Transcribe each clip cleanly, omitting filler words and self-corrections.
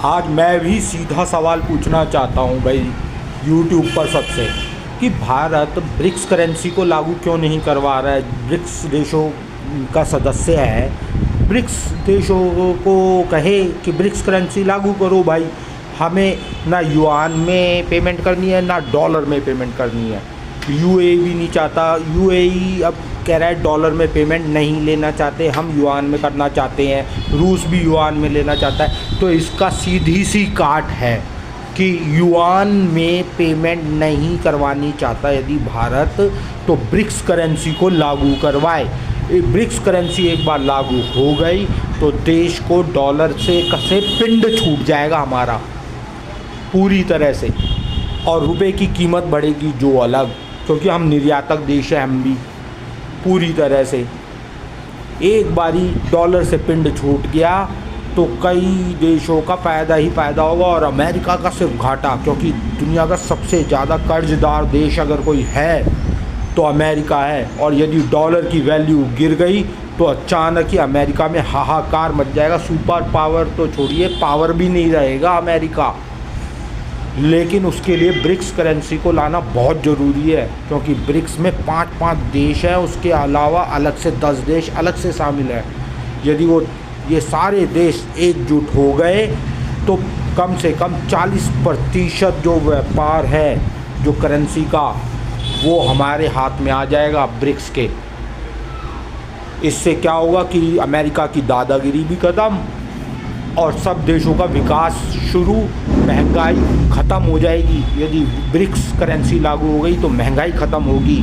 आज मैं भी सीधा सवाल पूछना चाहता हूँ भाई यूट्यूब पर सबसे कि भारत ब्रिक्स करेंसी को लागू क्यों नहीं करवा रहा है। ब्रिक्स देशों का सदस्य है, ब्रिक्स देशों को कहे कि ब्रिक्स करेंसी लागू करो भाई। हमें ना युआन में पेमेंट करनी है ना डॉलर में पेमेंट करनी है। यूएई भी नहीं चाहता, यूएई अब कह रहा है डॉलर में पेमेंट नहीं लेना चाहते, हम युआन में करना चाहते हैं। रूस भी युआन में लेना चाहता है। तो इसका सीधी सी काट है कि युआन में पेमेंट नहीं करवानी चाहता यदि भारत, तो ब्रिक्स करेंसी को लागू करवाए। ब्रिक्स करेंसी एक बार लागू हो गई तो देश को डॉलर से कसे पिंड छूट जाएगा हमारा पूरी तरह से, और रुपए की कीमत बढ़ेगी जो अलग, क्योंकि हम निर्यातक देश हैं। हम भी पूरी तरह से एक बारी डॉलर से पिंड छूट गया तो कई देशों का फ़ायदा ही फ़ायदा होगा और अमेरिका का सिर्फ घाटा, क्योंकि दुनिया का सबसे ज़्यादा कर्जदार देश अगर कोई है तो अमेरिका है। और यदि डॉलर की वैल्यू गिर गई तो अचानक ही अमेरिका में हाहाकार मच जाएगा। सुपर पावर तो छोड़िए, पावर भी नहीं रहेगा अमेरिका। लेकिन उसके लिए ब्रिक्स करेंसी को लाना बहुत ज़रूरी है, क्योंकि ब्रिक्स में 5-5 देश हैं, उसके अलावा अलग से 10 देश अलग से शामिल हैं। यदि वो ये सारे देश एकजुट हो गए तो कम से कम 40% जो व्यापार है जो करेंसी का, वो हमारे हाथ में आ जाएगा ब्रिक्स के। इससे क्या होगा कि अमेरिका की दादागिरी भी ख़त्म और सब देशों का विकास शुरू, महंगाई ख़त्म हो जाएगी। यदि ब्रिक्स करेंसी लागू हो गई तो महंगाई ख़त्म होगी।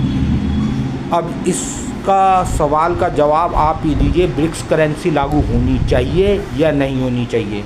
अब इसका सवाल का जवाब आप ही दीजिए, ब्रिक्स करेंसी लागू होनी चाहिए या नहीं होनी चाहिए।